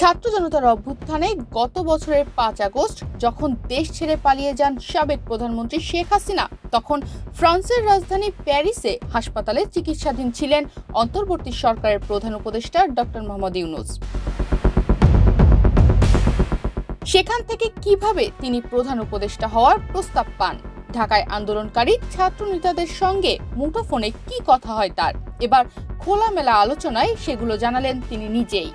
ছাত্র জনতার অভ্যুত্থানে গত বছরের 5 আগস্ট যখন দেশ ছেড়ে পালিয়ে যান সাবেক প্রধানমন্ত্রী শেখ হাসিনা, তখন ফ্রান্সের রাজধানী প্যারিসে হাসপাতালে চিকিৎসাধীন ছিলেন অন্তর্বর্তী সরকারের প্রধান উপদেষ্টা ডক্টর মোহাম্মদ ইউনূস। সেখান থেকে কিভাবে তিনি প্রধান উপদেষ্টা হওয়ার প্রস্তাব পান, ঢাকায় আন্দোলনকারী ছাত্র নেতাদের সঙ্গে মুঠোফোনে কি কথা হয় তার, এবার খোলামেলা আলোচনায় সেগুলো জানালেন তিনি নিজেই।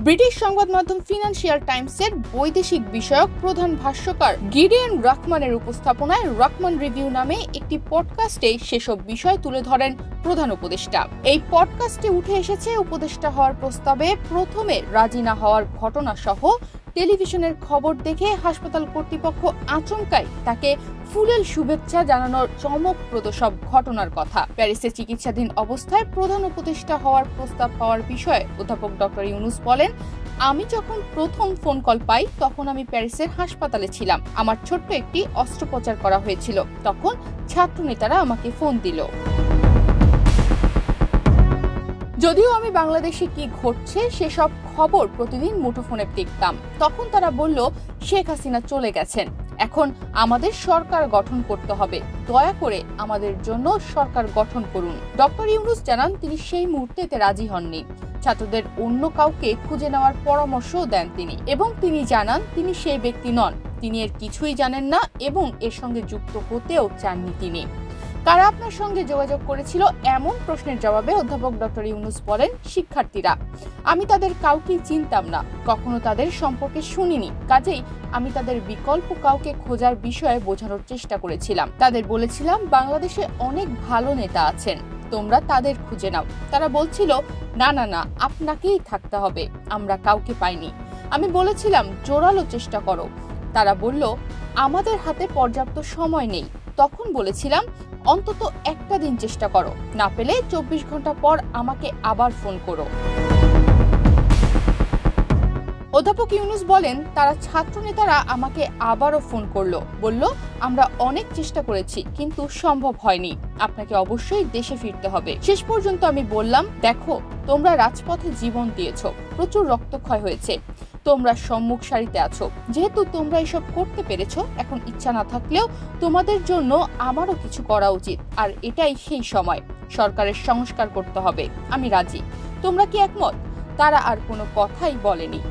ব্রিটিশ সংবাদ মাধ্যম ফিনান্সিয়াল টাইমসের বৈদেশিক বিষয়ক প্রধান ভাষ্যকার গিডিয়ন রাখমানের উপস্থাপনায় রাখমান রিভিউ নামে একটি পডকাস্টে সেসব বিষয় তুলে ধরেন প্রধান উপদেষ্টা। এই পডকাস্টে উঠে এসেছে উপদেষ্টা হওয়ার প্রস্তাবে প্রথমে রাজি না হওয়ার ঘটনা সহ টেলিভিশনের খবর দেখে হাসপাতাল কর্তৃপক্ষ আচমকাই তাকে ফুলেল শুভেচ্ছা জানানোর চমকপ্রদ সব ঘটনার কথা। প্যারিসে চিকিৎসাধীন অবস্থায় প্রধান উপদেষ্টা হওয়ার প্রস্তাব পাওয়ার বিষয়ে অধ্যাপক ডক্টর ইউনূস বলেন, আমি যখন প্রথম ফোন কল পাই তখন আমি প্যারিসের হাসপাতালে ছিলাম। আমার ছোট্ট একটি অস্ত্রোপচার করা হয়েছিল। তখন ছাত্র নেতারা আমাকে ফোন দিল। যদিও আমি বাংলাদেশে কি ঘটছে সেসব খবর প্রতিদিন মুঠোফোনে দেখতাম, তখন তারা বলল শেখ হাসিনা চলে গেছেন, এখন আমাদের সরকার গঠন করতে হবে, দয়া করে আমাদের জন্য সরকার গঠন করুন। ডক্টর ইউনূস জানান তিনি সেই মুহূর্তে এতে রাজি হননি। ছাত্রদের অন্য কাউকে খুঁজে নেওয়ার পরামর্শও দেন তিনি, এবং তিনি জানান তিনি সেই ব্যক্তি নন, তিনি এর কিছুই জানেন না এবং এর সঙ্গে যুক্ত হতেও চাননি তিনি। কারা আপনার সঙ্গে যোগাযোগ করেছিল এমন প্রশ্নের জবাবে অধ্যাপক ডক্টর ইউনূস বলেন, শিক্ষার্থীরা। আমি তাদের কাউকে চিনতাম না, কখনো তাদের সম্পর্কে শুনিনি, কাজেই আমি তাদের বিকল্প কাউকে খোঁজার বিষয়ে বোঝানোর চেষ্টা করেছিলাম। তাদের বলেছিলাম বাংলাদেশে অনেক ভালো নেতা আছেন, তোমরা তাদের খুঁজে নাও। তারা বলছিল না না না, আপনাকেই থাকতে হবে, আমরা কাউকে পাইনি। আমি বলেছিলাম জোরালো চেষ্টা করো। তারা বলল আমাদের হাতে পর্যাপ্ত সময় নেই। তখন বলেছিলাম অন্তত একটা দিন চেষ্টা করো, না পেলে 24 ঘন্টা পর আমাকে আবার ফোন করো। অধ্যাপক ইউনূস বলেন, তারা ছাত্র নেতারা আমাকে আবারও ফোন করলো, বলল আমরা অনেক চেষ্টা করেছি কিন্তু সম্ভব হয়নি, আপনাকে অবশ্যই দেশে ফিরতে হবে। শেষ পর্যন্ত আমি বললাম, দেখো তোমরা রাজপথে জীবন দিয়েছ, প্রচুর রক্তক্ষয় হয়েছে, তোমরা সম্মুখ সারিতে আছো, যেহেতু তোমরা এসব করতে পেরেছো, এখন ইচ্ছা না থাকলেও তোমাদের জন্য আমারও কিছু করা উচিত, আর এটাই সেই সময়। সরকারের সংস্কার করতে হবে, আমি রাজি, তোমরা কি একমত? তারা আর কোনো কথাই বলেনি।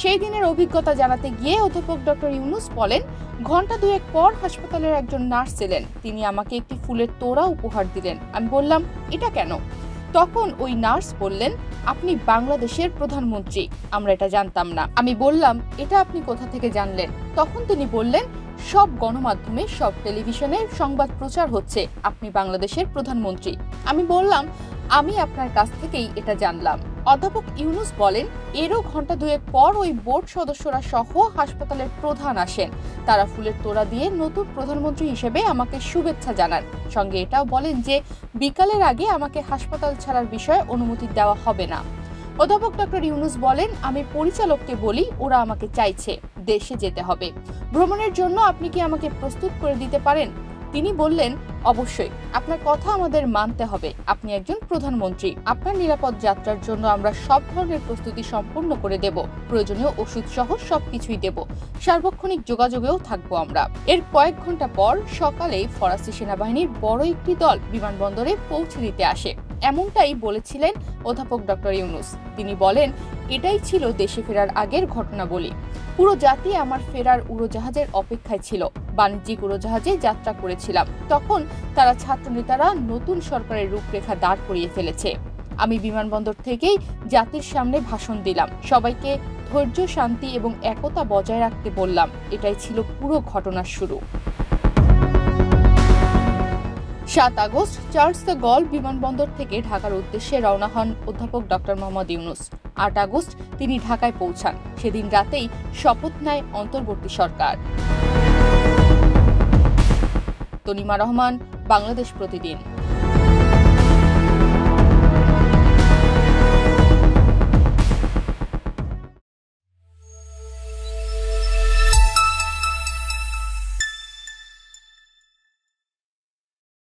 সেই দিনের অভিজ্ঞতা জানাতে গিয়ে অধ্যাপক ডক্টর ইউনূস বলেন, ঘন্টা দুয়েক পর হাসপাতালের একজন নার্স এলেন, তিনি আমাকে একটি ফুলের তোড়া উপহার দিলেন। আমি বললাম এটা কেন? তখন ওই নার্স বললেন, আপনি বাংলাদেশের প্রধানমন্ত্রী, আমরা এটা জানতাম না। আমি বললাম এটা আপনি কোথা থেকে জানলেন? তখন তিনি বললেন, সব গণমাধ্যমে, সব টেলিভিশনে সংবাদ প্রচার হচ্ছে আপনি বাংলাদেশের প্রধানমন্ত্রী। আমি বললাম আমি আপনার কাছ থেকেই এটা জানলাম। অধ্যাপক ইউনূস বলেন, এরও ঘন্টা দুয়েক পর ওই বোর্ড সদস্যরা সহ হাসপাতালের প্রধান আসেন। তারা ফুলের তোড়া দিয়ে নতুন প্রধানমন্ত্রী হিসেবে আমাকে শুভেচ্ছা জানান। সঙ্গে এটাও বলেন যে বিকালের আগে আমাকে হাসপাতাল ছাড়ার বিষয়ে অনুমতি দেওয়া হবে না। অধ্যাপক ডক্টর ইউনূস বলেন, আমি পরিচালককে বলি ওরা আমাকে চাইছে, দেশে যেতে হবে, ভ্রমণের জন্য আপনি কি আমাকে প্রস্তুত করে দিতে পারেন? তিনি বললেন, অবশ্যই, আপনার কথা আমাদের মানতে হবে, আপনি একজন প্রধানমন্ত্রী, আপনার নিরাপদ যাত্রার জন্য আমরা সব ধরনের প্রস্তুতি সম্পূর্ণ করে দেব, প্রয়োজনীয় ওষুধ সহ সবকিছুই দেব, সার্বক্ষণিক যোগাযোগেও থাকবো আমরা। এর কয়েক ঘন্টা পর সকালে ফরাসি সেনাবাহিনীর বড় একটি দল বিমানবন্দরে পৌঁছে দিতে আসে, এমনটাই বলেছিলেন অধ্যাপক ডক্টর ইউনূস। তিনি বলেন, এটাই ছিল দেশে ফেরার আগের ঘটনাবলী। পুরো জাতি আমার ফেরার উড়োজাহাজের অপেক্ষায় ছিল, বাণিজ্যিক উড়োজাহাজে যাত্রা করেছিলাম। তখন তারা ছাত্র নেতারা নতুন সরকারের রূপরেখা দাঁড় করিয়ে ফেলেছে। আমি বিমানবন্দর থেকেই জাতির সামনে ভাষণ দিলাম, সবাইকে ধৈর্য, শান্তি এবং একতা বজায় রাখতে বললাম। এটাই ছিল পুরো ঘটনার শুরু। 7 আগস্ট চার্লস দ্য গল বিমানবন্দর থেকে ঢাকার উদ্দেশ্যে রওনা হন অধ্যাপক ডক্টর মোহাম্মদ ইউনূস। 8 আগস্ট তিনি ঢাকায় পৌঁছান। সেদিন রাতেই শপথ নেয় অন্তর্বর্তী সরকার। তনিমা রহমান, বাংলাদেশ প্রতিদিন।